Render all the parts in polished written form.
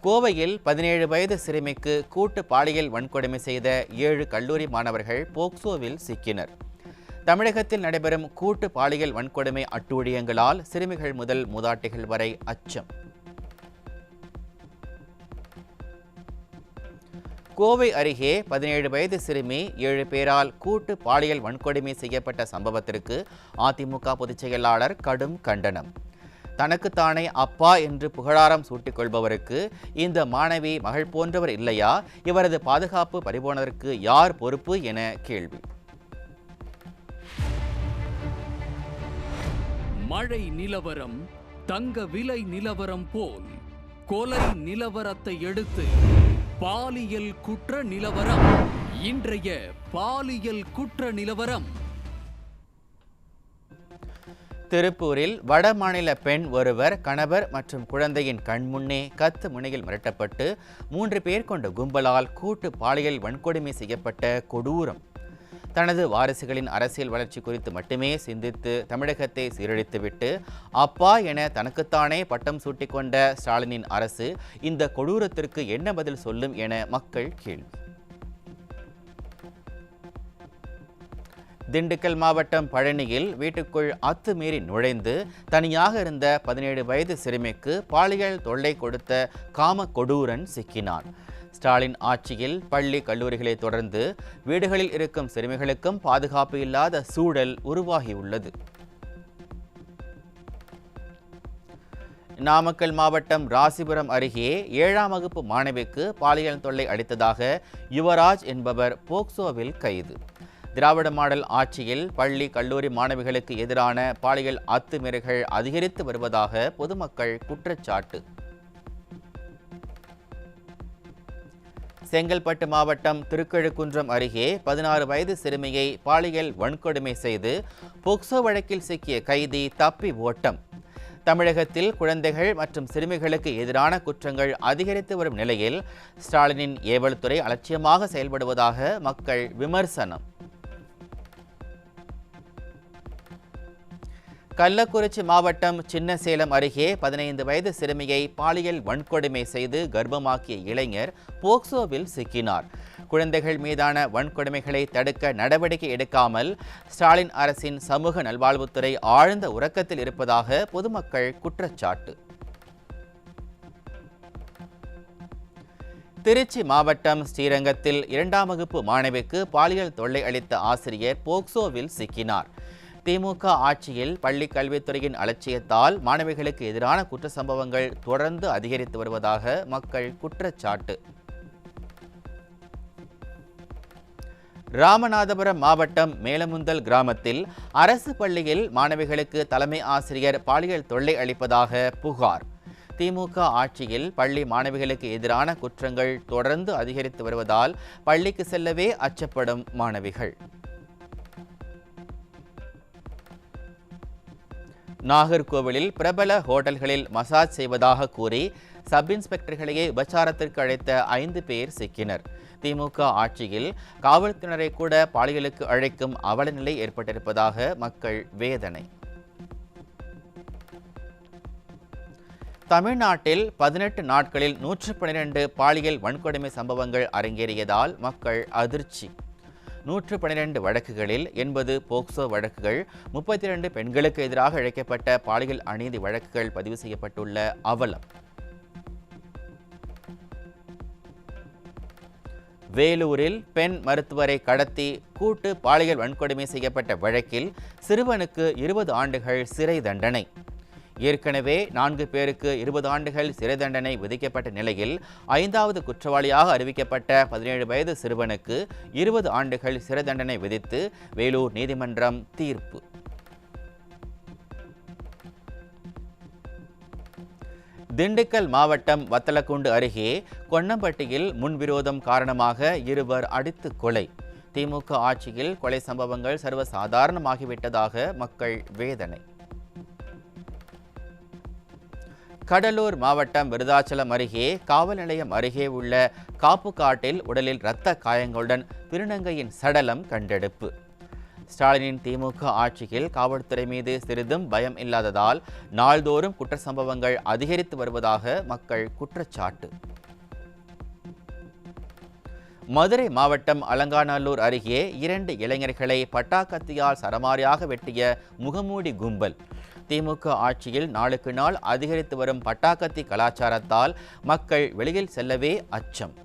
கோவையில் 17 வயது சிறுமிக்கு கூட்டு பாலியல் வன்கொடுமை செய்த 7 கல்லூரி மாணவர்கள் போக்சோவில் சிக்கினர். தமிழகத்தில் நடைபெறும் கூட்டு பாலியல் வன்கொடுமை அட்டூழியங்களால் சிறுமிகள் முதல் மூதாட்டிகள் வரை அச்சம். கோவை அருகே 17 வயது சிறுமி 7 பேரால் கூட்டு பாலியல் வன்கொடுமை செய்யப்பட்ட சம்பவத்திற்கு அதிமுக பொதுச் செயலாளர் கடும் கண்டனம். தனக்குத்தானே அப்பா என்று புகழாரம் சூட்டிக் கொள்பவருக்கு இந்த மாணவி மகள் போன்றவர் இல்லையா? இவரது பாதுகாப்பு பறிபோனதற்கு யார் பொறுப்பு என கேள்வி. மழை நிலவரம் தங்க விலை நிலவரம் போல் கொலை நிலவரத்தை எடுத்து பாலியல் குற்ற நிலவரம். இன்றைய பாலியல் குற்ற நிலவரம். திருப்பூரில் வடமாநில பெண் ஒருவர் கணவர் மற்றும் குழந்தையின் கண்முன்னே கத்து முனையில் மிரட்டப்பட்டு 3 பேர் கொண்ட கும்பலால் கூட்டு பாலியல் வன்கொடுமை செய்யப்பட்ட கொடூரம். தனது வாரிசுகளின் அரசியல் வளர்ச்சி குறித்து மட்டுமே சிந்தித்து தமிழகத்தை சீரழித்துவிட்டு அப்பா என தனக்குத்தானே பட்டம் சூட்டிக்கொண்ட ஸ்டாலினின் அரசு இந்த கொடூரத்திற்கு என்ன பதில் சொல்லும் என மக்கள் கேள்வி. திண்டுக்கல் மாவட்டம் பழனியில் வீட்டுக்குள் அத்துமீறி நுழைந்து தனியாக இருந்த 17 வயது சிறுமிக்கு பாலியல் தொல்லை கொடுத்த காம கொடூரன் சிக்கினான். ஸ்டாலின் ஆட்சியில் பள்ளி கல்லூரிகளை தொடர்ந்து வீடுகளில் இருக்கும் சிறுமிகளுக்கும் பாதுகாப்பு இல்லாத சூழல் உருவாகியுள்ளது. நாமக்கல் மாவட்டம் ராசிபுரம் அருகே 7ஆம் வகுப்பு மாணவிக்கு பாலியல் தொல்லை அளித்ததாக யுவராஜ் என்பவர் போக்சோவில் கைது. திராவிட மாடல் ஆட்சியில் பள்ளி கல்லூரி மாணவிகளுக்கு எதிரான பாலியல் அத்துமீறல்கள் அதிகரித்து வருவதாக பொதுமக்கள் குற்றச்சாட்டு. செங்கல்பட்டு மாவட்டம் திருக்கழுக்குன்றம் அருகே 16 வயது சிறுமியை பாலியல் வன்கொடுமை செய்து போக்சோ வழக்கில் சிக்கிய கைதி தப்பி ஓட்டம். தமிழகத்தில் குழந்தைகள் மற்றும் சிறுமிகளுக்கு எதிரான குற்றங்கள் அதிகரித்து வரும் நிலையில் ஸ்டாலினின் ஏவல் துறை அலட்சியமாக செயல்படுவதாக மக்கள் விமர்சனம். கள்ளக்குறிச்சி மாவட்டம் சின்னசேலம் அருகே 15 வயது சிறுமியை பாலியல் வன்கொடுமை செய்து கர்ப்பமாக்கிய இளைஞர் போக்சோவில் சிக்கினார். குழந்தைகள் மீதான வன்கொடுமைகளை தடுக்க நடவடிக்கை எடுக்காமல் ஸ்டாலின் அரசின் சமூக நல்வாழ்வுத்துறை ஆழ்ந்த உறக்கத்தில் இருப்பதாக பொதுமக்கள் குற்றச்சாட்டு. திருச்சி மாவட்டம் ஸ்ரீரங்கத்தில் 2ஆம் வகுப்பு மாணவிக்கு பாலியல் தொல்லை அளித்த ஆசிரியர் போக்சோவில் சிக்கினார். திமுக ஆட்சியில் பள்ளி கல்வித்துறையின் அலட்சியத்தால் மாணவிகளுக்கு எதிரான குற்ற சம்பவங்கள் தொடர்ந்து அதிகரித்து வருவதாக மக்கள் குற்றச்சாட்டு. ராமநாதபுரம் மாவட்டம் மேலமுந்தல் கிராமத்தில் அரசு பள்ளியில் மாணவிகளுக்கு தலைமை ஆசிரியர் பாலியல் தொல்லை அளிப்பதாக புகார். திமுக ஆட்சியில் பள்ளி மாணவிகளுக்கு எதிரான குற்றங்கள் தொடர்ந்து அதிகரித்து வருவதால் பள்ளிக்கு செல்லவே அச்சப்படும் மாணவிகள். நாகர்கோவிலில் பிரபல ஹோட்டல்களில் மசாஜ் செய்வதாக கூறி சப் இன்ஸ்பெக்டர்களையே விபச்சாரத்திற்கு அழைத்த 5 பேர் சிக்கினர். திமுக ஆட்சியில் காவல்துறையினரை கூட பாலியலுக்கு அழைக்கும் அவலநிலை ஏற்பட்டிருப்பதாக மக்கள் வேதனை. தமிழ்நாட்டில் 18 நாட்களில் 112 பாலியல் வன்கொடுமை சம்பவங்கள் அரங்கேறியதால் மக்கள் அதிர்ச்சி. 112 வழக்குகளில் 80 போக்சோ வழக்குகள், 32 பெண்களுக்கு எதிராக இழைக்கப்பட்ட பாலியல் அநீதி வழக்குகள் பதிவு செய்யப்பட்டுள்ள அவலம். வேலூரில் பெண் மருத்துவரை கடத்தி கூட்டு பாலியல் வன்கொடுமை செய்யப்பட்ட வழக்கில் சிறுவனுக்கு 20 ஆண்டுகள் சிறை தண்டனை. ஏற்கனவே 4 பேருக்கு 20 ஆண்டுகள் சிறை தண்டனை விதிக்கப்பட்ட நிலையில் 5வது குற்றவாளியாக அறிவிக்கப்பட்ட 17 வயது சிறுவனுக்கு 20 ஆண்டுகள் சிறை தண்டனை விதித்து வேலூர் நீதிமன்றம் தீர்ப்பு. திண்டுக்கல் மாவட்டம் வத்தலக்குண்டு அருகே கொன்னம்பட்டியில் முன்விரோதம் காரணமாக 2 அடித்து கொலை. திமுக ஆட்சியில் கொலை சம்பவங்கள் சர்வசாதாரணமாகிவிட்டதாக மக்கள் வேதனை. கடலூர் மாவட்டம் விருதாச்சலம் அருகே காவல் நிலையம் அருகே உள்ள காப்புக்காட்டில் உடலில் இரத்த காயங்களுடன் திருநங்கையின் சடலம் கண்டெடுப்பு. ஸ்டாலினின் திமுக ஆட்சியில் காவல்துறை மீது சிறிதும் பயம் இல்லாததால் நாள்தோறும் குற்ற சம்பவங்கள் அதிகரித்து வருவதாக மக்கள் குற்றச்சாட்டு. மதுரை மாவட்டம் அலங்காநல்லூர் அருகே 2 இளைஞர்களை பட்டாக்கத்தியால் சரமாரியாக வெட்டிய முகமூடி கும்பல். திமுக ஆட்சியில் நாளுக்கு நாள் அதிகரித்து வரும் பட்டாக்கத்தி கலாச்சாரத்தால் மக்கள் வெளியில் செல்லவே அச்சம்.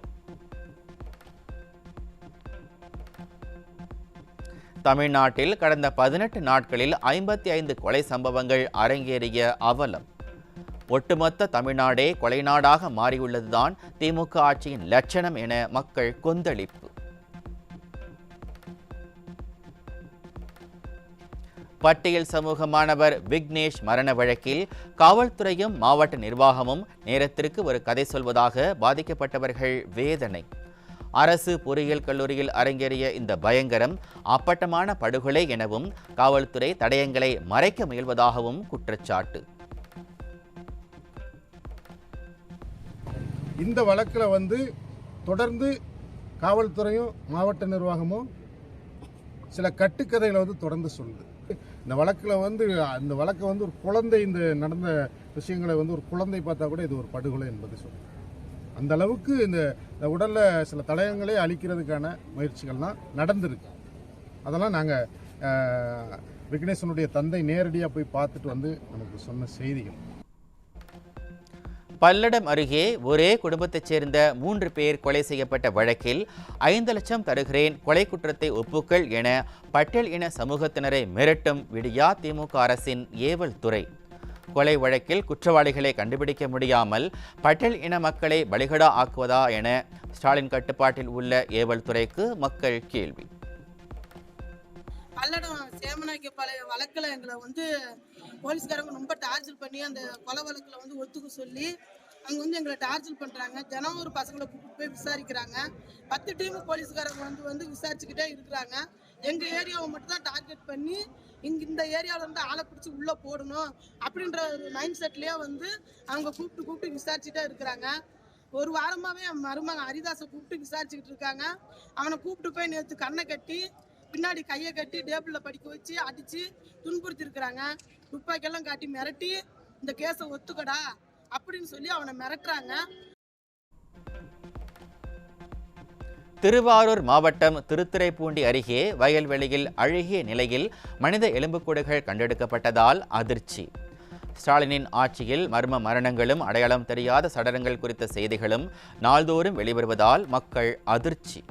தமிழ்நாட்டில் கடந்த 18 நாட்களில் 55 கொலை சம்பவங்கள் அரங்கேறிய அவலம். ஒட்டுமொத்த தமிழ்நாடே கொலை நாடாக மாறியுள்ளதுதான் திமுக ஆட்சியின் லட்சணம் என மக்கள் கொந்தளிப்பு. பட்டியல் சமூக மாணவர் விக்னேஷ் மரண வழக்கில் காவல்துறையும் மாவட்ட நிர்வாகமும் நேரத்திற்கு ஒரு கதை சொல்வதாக பாதிக்கப்பட்டவர்கள் வேதனை. அரசு பொறியியல் கல்லூரியில் அரங்கேறிய இந்த பயங்கரம் அப்பட்டமான படுகொலை எனவும் காவல்துறை தடயங்களை மறைக்க முயல்வதாகவும் குற்றச்சாட்டு. இந்த வழக்கில் தொடர்ந்து காவல்துறையும் மாவட்ட நிர்வாகமும் சில கட்டுக்கதைகளை தொடர்ந்து சொல்லுது. இந்த வழக்கில் அந்த வழக்கை ஒரு குழந்தை, இந்த நடந்த விஷயங்களை ஒரு குழந்தை பார்த்தா கூட இது ஒரு படுகொலை என்பது சொல்லுது. அந்த அளவுக்கு இந்த உடலில் சில தடயங்களை அழிக்கிறதுக்கான முயற்சிகள்லாம் நடந்திருக்கு. அதெல்லாம் நாங்கள் விக்னேசனுடைய தந்தை நேரடியாக போய் பார்த்துட்டு நமக்கு சொன்ன செய்திகள். பல்லடம் அருகே ஒரே குடும்பத்தைச் சேர்ந்த 3 பேர் கொலை செய்யப்பட்ட வழக்கில் 5 லட்சம் தருகிறேன், கொலை குற்றத்தை ஒப்புக்கள் என பட்டியல் இன சமூகத்தினரை மிரட்டும் விடியா திமுக அரசின் ஏவல் துறை. கொலை வழக்கில் குற்றவாளிகளை கண்டுபிடிக்க முடியாமல் பட்டியல் இன மக்களை பலிகடா ஆக்குவதா என ஸ்டாலின் கட்டுப்பாட்டில் உள்ள ஏவல் துறைக்கு மக்கள் கேள்வி. பல்லடம் சேமநாயக்கப்பாளைய வழக்கில் எங்களை போலீஸ்காரங்க ரொம்ப டார்ச்சர் பண்ணி அந்த கொலை வழக்கில் ஒத்துக்க சொல்லி அங்கே எங்களை டார்ச்சர் பண்ணுறாங்க. தினம் ஒரு பசங்களை கூப்பிட்டு போய் விசாரிக்கிறாங்க. 10 டீம் போலீஸ்காரங்க விசாரிச்சுக்கிட்டே இருக்கிறாங்க. எங்கள் ஏரியாவை மட்டும் தான் டார்கெட் பண்ணி இந்த ஏரியாவில் ஆளை பிடிச்சி உள்ளே போடணும் அப்படின்ற ஒரு மைண்ட் செட்லேயே அவங்க கூப்பிட்டு விசாரிச்சுட்டே இருக்கிறாங்க. ஒரு வாரமாகவே மருமகன் ஹரிதாஸை கூப்பிட்டு விசாரிச்சுக்கிட்டு இருக்காங்க. அவனை கூப்பிட்டு போய் நேற்று கண்ணை கட்டி பின்னாடி கையை கட்டி டேபிளில் படிக்க வச்சு அடித்து துன்புறுத்திருக்கிறாங்க. துப்பாக்கியெல்லாம் காட்டி மிரட்டி இந்த கேஸை ஒத்துக்கடா அப்படின்னு சொல்லி அவனை மிரட்டுறாங்க. திருவாரூர் மாவட்டம் திருத்துறைப்பூண்டி அருகே வயல்வெளியில் அழுகிய நிலையில் மனித எலும்புக்கூடுகள் கண்டெடுக்கப்பட்டதால் அதிர்ச்சி. ஸ்டாலினின் ஆட்சியில் மர்ம மரணங்களும் அடையாளம் தெரியாத சடலங்கள் குறித்த செய்திகளும் நாள்தோறும் வெளிவருவதால் மக்கள் அதிர்ச்சி.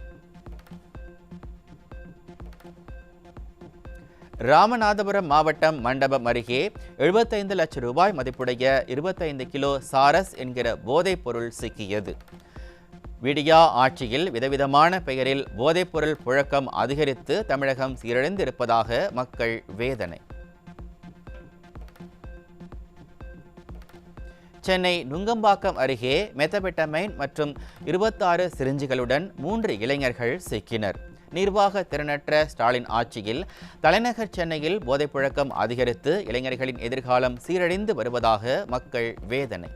ராமநாதபுரம் மாவட்டம் மண்டபம் அருகே 75 லட்சம் ரூபாய் மதிப்புடைய 25 கிலோ சாரஸ் என்கிற போதைப் பொருள் சிக்கியது. விடியா ஆட்சியில் விதவிதமான பெயரில் போதைப்பொருள் புழக்கம் அதிகரித்து தமிழகம் சீரழிந்திருப்பதாக மக்கள் வேதனை. சென்னை நுங்கம்பாக்கம் அருகே மெத்தபெட்டமைன் மற்றும் 26 சிரிஞ்சுகளுடன் 3 இளைஞர்கள் சிக்கினர். நிர்வாக திறனற்ற ஸ்டாலின் ஆட்சியில் தலைநகர் சென்னையில் போதைப் புழக்கம் அதிகரித்து இளைஞர்களின் எதிர்காலம் சீரழிந்து வருவதாக மக்கள் வேதனை.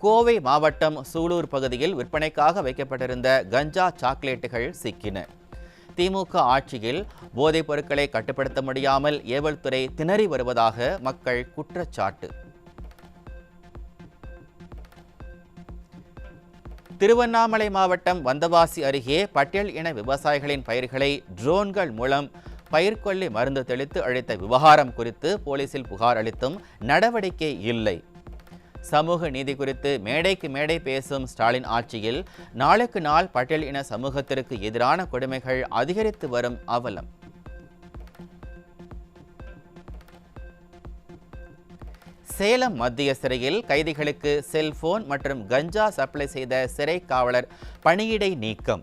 கோவை மாவட்டம் சூலூர் பகுதியில் விற்பனைக்காக வைக்கப்பட்டிருந்த கஞ்சா சாக்லேட்டுகள் சிக்கின. திமுக ஆட்சியில் போதைப் பொருட்களை கட்டுப்படுத்த முடியாமல் ஏவல் துறை திணறி வருவதாக மக்கள் குற்றச்சாட்டு. திருவண்ணாமலை மாவட்டம் வந்தவாசி அருகே பட்டியல் இன விவசாயிகளின் பயிர்களை ட்ரோன்கள் மூலம் பயிர்க்கொல்லி மருந்து தெளித்து அழித்த விவகாரம் குறித்து போலீசில் புகார் அளித்தும் நடவடிக்கை இல்லை. சமூக நீதி குறித்து மேடைக்கு மேடை பேசும் ஸ்டாலின் ஆட்சியில் நாளுக்கு நாள் பட்டியல் இன சமூகத்திற்கு எதிரான கொடுமைகள் அதிகரித்து வரும் அவலம். சேலம் மத்திய சிறையில் கைதிகளுக்கு செல்போன் மற்றும் கஞ்சா சப்ளை செய்த சிறை காவலர் பணியிடை நீக்கம்.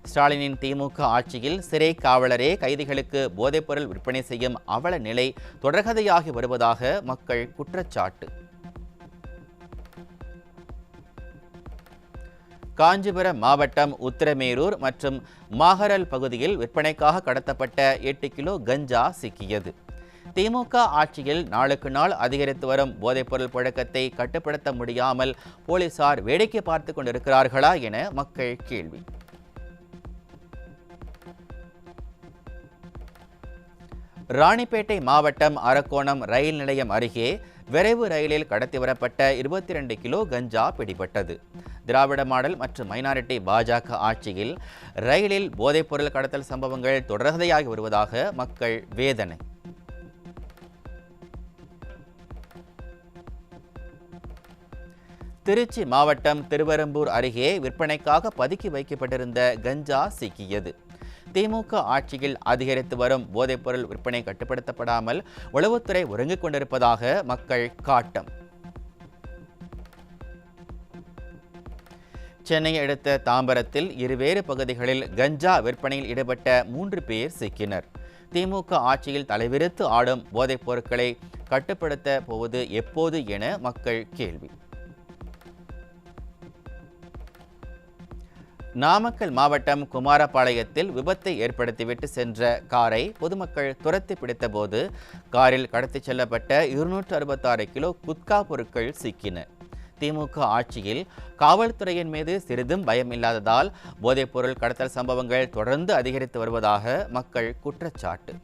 ஸ்டாலினின் திமுக ஆட்சியில் சிறை காவலரே கைதிகளுக்கு போதைப்பொருள் விற்பனை செய்யும் அவல நிலை தொடர்கதையாகி வருவதாக மக்கள் குற்றச்சாட்டு. காஞ்சிபுரம் மாவட்டம் உத்திரமேரூர் மற்றும் மாகரல் பகுதியில் விற்பனைக்காக கடத்தப்பட்ட 8 கிலோ கஞ்சா சிக்கியது. திமுக ஆட்சியில் நாளுக்கு நாள் அதிகரித்து வரும் போதைப்பொருள் புழக்கத்தை கட்டுப்படுத்த முடியாமல் போலீசார் வேடிக்கை பார்த்து கொண்டிருக்கிறார்களா என மக்கள் கேள்வி. ராணிப்பேட்டை மாவட்டம் அரக்கோணம் ரயில் நிலையம் அருகே விரைவு ரயிலில் கடத்தி வரப்பட்ட 22 கிலோ கஞ்சா பிடிபட்டது. திராவிட மாடல் மற்றும் மைனாரிட்டி பாஜக ஆட்சியில் ரயிலில் போதைப்பொருள் கடத்தல் சம்பவங்கள் தொடர்கதையாகி வருவதாக மக்கள் வேதனை. திருச்சி மாவட்டம் திருவெரும்பூர் அருகே விற்பனைக்காக பதுக்கி வைக்கப்பட்டிருந்த கஞ்சா சிக்கியது. திமுக ஆட்சியில் அதிகரித்து வரும் போதைப்பொருள் விற்பனை கட்டுப்படுத்தப்படாமல் உளவுத்துறை ஒருங்கிக் கொண்டிருப்பதாக மக்கள் காட்டம். சென்னையை அடுத்த தாம்பரத்தில் இருவேறு பகுதிகளில் கஞ்சா விற்பனையில் ஈடுபட்ட 3 பேர் சிக்கினர். திமுக ஆட்சியில் தலைவிரித்து ஆடும் போதைப் பொருட்களை கட்டுப்படுத்த போவது எப்போது என மக்கள் கேள்வி. நாமக்கல் மாவட்டம் குமாரபாளையத்தில் விபத்தை ஏற்படுத்திவிட்டு சென்ற காரை பொதுமக்கள் துரத்தி பிடித்தபோது காரில் கடத்திச் செல்லப்பட்ட 266 கிலோ குட்கா பொருட்கள் சிக்கின. திமுக ஆட்சியில் காவல்துறையின் மீது சிறிதும் பயம் இல்லாததால் போதைப்பொருள் கடத்தல் சம்பவங்கள் தொடர்ந்து அதிகரித்து வருவதாக மக்கள் குற்றச்சாட்டு.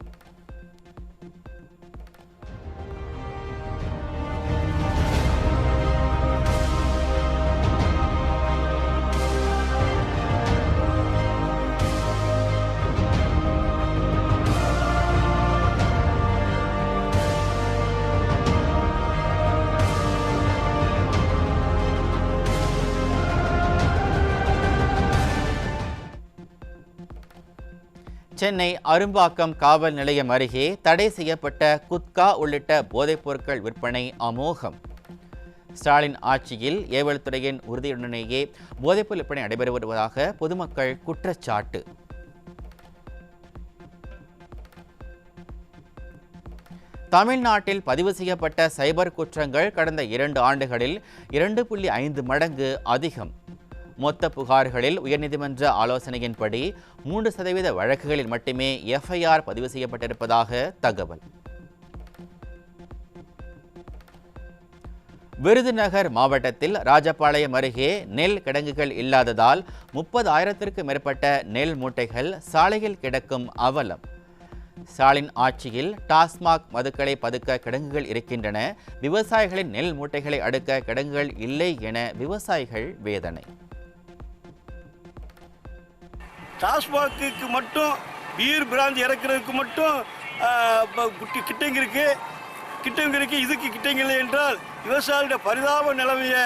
சென்னை அரும்பாக்கம் காவல் நிலையம் அருகே தடை செய்யப்பட்ட குட்கா உள்ளிட்ட போதைப் பொருட்கள் விற்பனை அமோகம். ஸ்டாலின் ஆட்சியில் ஏவல் துறையின் உறுதியுடனேயே போதைப்பொருள் விற்பனை நடைபெறு வருவதாக பொதுமக்கள் குற்றச்சாட்டு. தமிழ்நாட்டில் பதிவு செய்யப்பட்ட சைபர் குற்றங்கள் கடந்த 2 ஆண்டுகளில் 2.5 மடங்கு அதிகம். மொத்த புகார்களில் உயர்நீதிமன்ற ஆலோசனையின்படி 3% வழக்குகளில் மட்டுமே எஃப்ஐஆர் பதிவு செய்யப்பட்டிருப்பதாக தகவல். விருதுநகர் மாவட்டத்தில் ராஜபாளையம் அருகே நெல் கிடங்குகள் இல்லாததால் 30,000க்கும் மேற்பட்ட நெல் மூட்டைகள் சாலையில் கிடக்கும் அவலம். ஸ்டாலின் ஆட்சியில் டாஸ்மாக் மதுக்களை பதுக்க கிடங்குகள் இருக்கின்றன, விவசாயிகளின் நெல் மூட்டைகளை அடுக்க கிடங்குகள் இல்லை என விவசாயிகள் வேதனை. டாஸ்மாக்கு மட்டும் பீர் பிராந்தி இறக்குறதுக்கு மட்டும் கிட்டங்க இருக்கு, இதுக்கு கிட்டங்க இல்லை என்றால் விவசாயிகளுடைய பரிதாப நிலைமையை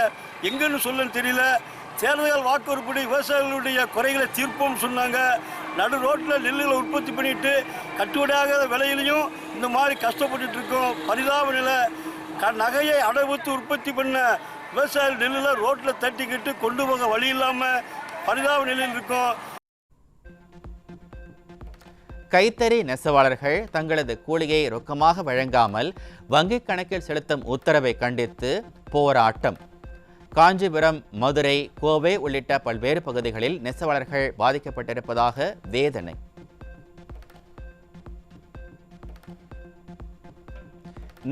எங்கன்னு சொல்லன்னு தெரியல. தேர்தல் வாக்குறுதிப்படி விவசாயிகளுடைய குறைகளை தீர்ப்போம்னு சொன்னாங்க. நடு ரோட்டில் நெல்லுகளை உற்பத்தி பண்ணிட்டு கட்டுப்படியாகாத விலையிலையும் இந்த மாதிரி கஷ்டப்பட்டு இருக்கோம். பரிதாப நிலை. நகையை அடைவுத்து உற்பத்தி பண்ண விவசாயிகள் நெல்லில் ரோட்டில் தட்டிக்கிட்டு கொண்டு போக வழி இல்லாமல் பரிதாப நிலையில் இருக்கும். கைத்தறி நெசவாளர்கள் தங்களது கூலியை ரொக்கமாக வழங்காமல் வங்கிக் கணக்கில் செலுத்தும் உத்தரவை கண்டித்து போராட்டம். காஞ்சிபுரம், மதுரை, கோவை உள்ளிட்ட பல்வேறு பகுதிகளில் நெசவாளர்கள் பாதிக்கப்பட்டிருப்பதாக வேதனை.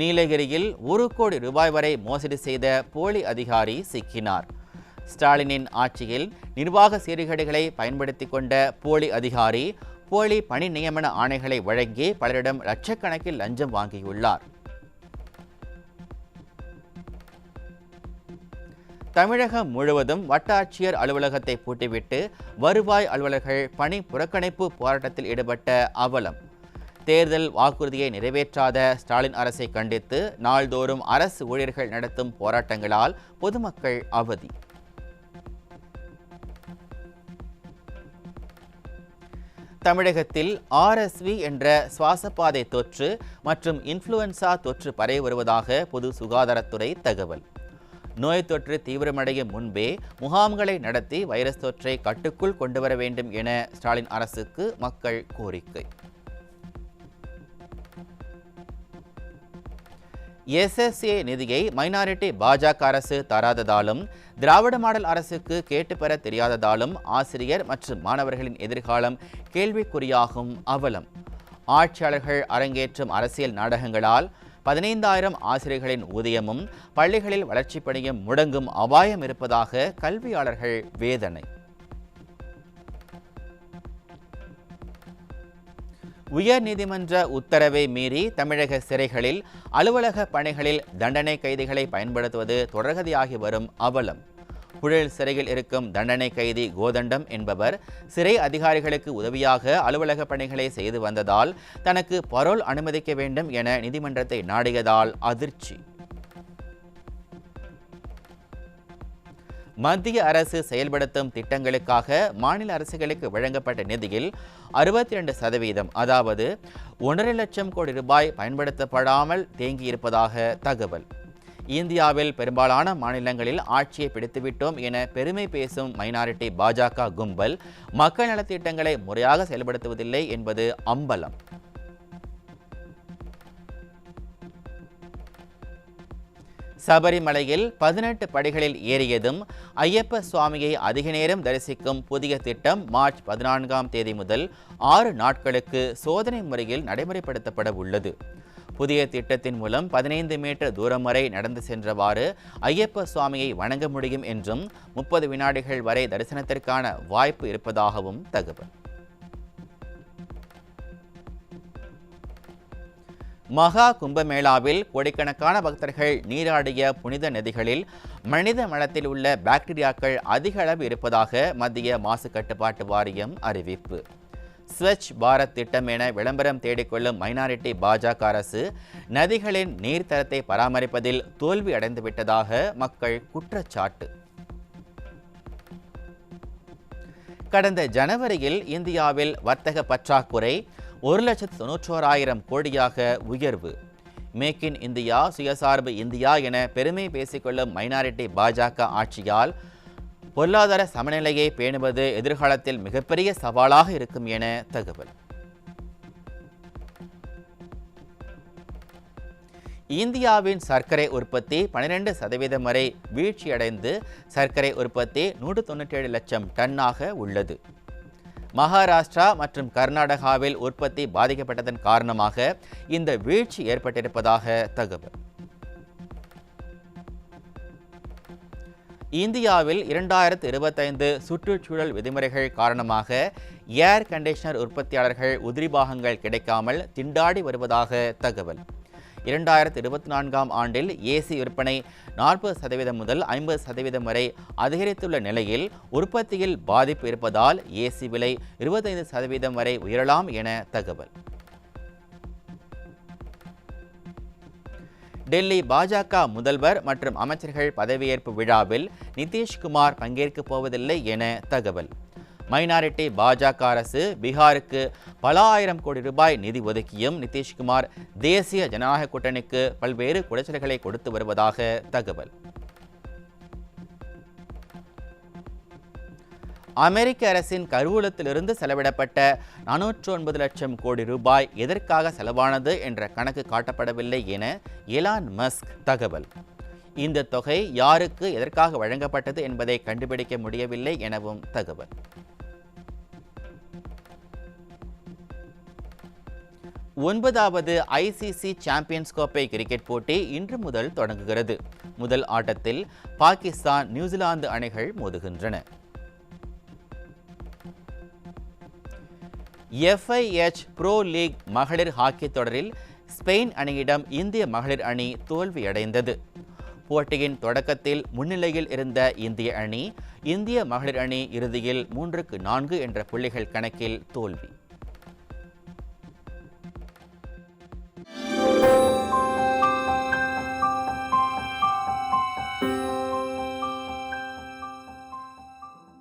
நீலகிரியில் 1 கோடி ரூபாய் வரை மோசடி செய்த போலி அதிகாரி சிக்கினார். ஸ்டாலினின் ஆட்சியில் நிர்வாக சீர்கேடுகளை பயன்படுத்திக் கொண்ட போலி அதிகாரி போலி பணி நியமன ஆணைகளை வழங்கி பலரிடம் லட்சக்கணக்கில் லஞ்சம் வாங்கியுள்ளார். தமிழகம் முழுவதும் வட்டாட்சியர் அலுவலகத்தை பூட்டிவிட்டு வருவாய் அலுவலர்கள் பணி புறக்கணிப்பு போராட்டத்தில் ஈடுபட்ட அவலம். தேர்தல் வாக்குறுதியை நிறைவேற்றாத ஸ்டாலின் அரசை கண்டித்து நாள்தோறும் அரசு ஊழியர்கள் நடத்தும் போராட்டங்களால் பொதுமக்கள் அவதி. தமிழகத்தில் RSV என்ற சுவாசப்பாதை தொற்று மற்றும் இன்ஃப்ளூயன்சா தொற்று பரவி வருவதாக பொது சுகாதாரத்துறை தகவல். நோய் தொற்று தீவிரமடையும் முன்பே முகாம்களை நடத்தி வைரஸ் தொற்றை கட்டுக்குள் கொண்டுவர வேண்டும் என ஸ்டாலின் அரசுக்கு மக்கள் கோரிக்கை. SSA நிதியை மைனாரிட்டி பாஜக அரசு தராததாலும் திராவிட மாடல் அரசுக்கு கேட்டு பெற தெரியாததாலும் ஆசிரியர் மற்றும் மாணவர்களின் எதிர்காலம் கேள்விக்குறியாகும் அவலம். ஆட்சியாளர்கள் அரங்கேற்றும் அரசியல் நாடகங்களால் 15,000 ஆசிரியர்களின் ஊதியமும் பள்ளிகளில் வளர்ச்சிப் பணியும் முடங்கும் அபாயம் இருப்பதாக கல்வியாளர்கள் வேதனை. உயர்நீதிமன்ற உத்தரவை மீறி தமிழக சிறைகளில் அலுவலக பணிகளில் தண்டனை கைதிகளை பயன்படுத்துவது தொடர்கதையாகி வரும் அவலம். புழல் சிறையில் இருக்கும் தண்டனை கைதி கோதண்டம் என்பவர் சிறை அதிகாரிகளுக்கு உதவியாக அலுவலக பணிகளை செய்து வந்ததால் தனக்கு பரோல் அனுமதிக்க வேண்டும் என நீதிமன்றத்தை நாடியதால் அதிர்ச்சி. மத்திய அரசு செயல்படுத்தும் திட்டங்களுக்காக மாநில அரசுகளுக்கு வழங்கப்பட்ட நிதியில் 62% அதாவது 1.5 லட்சம் கோடி ரூபாய் பயன்படுத்தப்படாமல் தேங்கியிருப்பதாக தகவல். இந்தியாவில் பெரும்பாலான மாநிலங்களில் ஆட்சியை பிடித்துவிட்டோம் என பெருமை பேசும் மைனாரிட்டி பாஜக கும்பல் மக்கள் நலத்திட்டங்களை முறையாக செயல்படுத்துவதில்லை என்பது அம்பலம். சபரிமலையில் 18 படிகளில் ஏறியதும் ஐயப்ப சுவாமியை அதிக நேரம் தரிசிக்கும் புதிய திட்டம் மார்ச் 14ஆம் தேதி முதல் 6 நாட்களுக்கு சோதனை முறையில் நடைமுறைப்படுத்தப்பட உள்ளது. புதிய திட்டத்தின் மூலம் 15 மீட்டர் தூரம் வரை நடந்து சென்றவாறு ஐயப்ப சுவாமியை வணங்க முடியும் என்றும் 30 வினாடிகள் வரை தரிசனத்திற்கான வாய்ப்பு இருப்பதாகவும் தகவல். மகா கும்பமேளாவில் கோடிக்கணக்கான பக்தர்கள் நீராடிய புனித நதிகளில் மனித மலத்தில் உள்ள பாக்டீரியாக்கள் அதிக அளவு இருப்பதாக மத்திய மாசு கட்டுப்பாட்டு வாரியம் அறிவிப்பு. ஸ்வச் பாரத் திட்டம் என விளம்பரம் தேடிக்கொள்ளும் மைனாரிட்டி பாஜக அரசு நதிகளின் நீர்த்தரத்தை பராமரிப்பதில் தோல்வி அடைந்துவிட்டதாக மக்கள் குற்றச்சாட்டு. கடந்த ஜனவரியில் இந்தியாவில் வர்த்தக பற்றாக்குறை 1,91,000 கோடியாக உயர்வு. மேக் இன் இந்தியா, சுயசார்பு இந்தியா என பெருமை பேசிக்கொள்ளும் மைனாரிட்டி பாஜக ஆட்சியால் பொருளாதார சமநிலையை பேணுவது எதிர்காலத்தில் மிகப்பெரிய சவாலாக இருக்கும் என தகவல். இந்தியாவின் சர்க்கரை உற்பத்தி 12% வரை வீழ்ச்சியடைந்து சர்க்கரை உற்பத்தி 197 லட்சம் டன்னாக உள்ளது. மகாராஷ்டிரா மற்றும் கர்நாடகாவில் உற்பத்தி பாதிக்கப்பட்டதன் காரணமாக இந்த வீழ்ச்சி ஏற்பட்டிருப்பதாக தகவல். இந்தியாவில் 2025 சுற்றுச்சூழல் விதிமுறைகள் காரணமாக ஏர் கண்டிஷனர் உற்பத்தியாளர்கள் உதிரி பாகங்கள் கிடைக்காமல் திண்டாடி வருவதாக தகவல். 2024ஆம் ஆண்டில் ஏசி விற்பனை 40% முதல் 50% வரை அதிகரித்துள்ள நிலையில் உற்பத்தியில் பாதிப்பு இருப்பதால் ஏசி விலை 25% வரை உயரலாம் என தகவல். டெல்லி பாஜக முதல்வர் மற்றும் அமைச்சர்கள் பதவியேற்பு விழாவில் நிதிஷ்குமார் பங்கேற்கப் போவதில்லை என தகவல். மைனாரிட்டி பாஜக அரசு பீகாருக்கு பல ஆயிரம் கோடி ரூபாய் நிதி ஒதுக்கியும் நிதிஷ்குமார் தேசிய ஜனநாயக கூட்டணிக்கு பல்வேறு குடைச்சல்களை கொடுத்து வருவதாக தகவல். அமெரிக்க அரசின் கருவூலத்திலிருந்து செலவிடப்பட்ட 409 லட்சம் கோடி ரூபாய் எதற்காக செலவானது என்ற கணக்கு காட்டப்படவில்லை என எலான் மஸ்க் தகவல். இந்த தொகை யாருக்கு எதற்காக வழங்கப்பட்டது என்பதை கண்டுபிடிக்க முடியவில்லை எனவும் தகவல். ஒன்பதாவது ICC சாம்பியன்ஸ் கோப்பை கிரிக்கெட் போட்டி இன்று முதல் தொடங்குகிறது. முதல் ஆட்டத்தில் பாகிஸ்தான், நியூசிலாந்து அணிகள் மோதுகின்றன. FIH ப்ரோ லீக் மகளிர் ஹாக்கி தொடரில் ஸ்பெயின் அணியிடம் இந்திய மகளிர் அணி தோல்வியடைந்தது. போட்டியின் தொடக்கத்தில் முன்னிலையில் இருந்த இந்திய அணி, இந்திய மகளிர் அணி இறுதியில் 3-4 என்ற புள்ளிகள் கணக்கில் தோல்வி.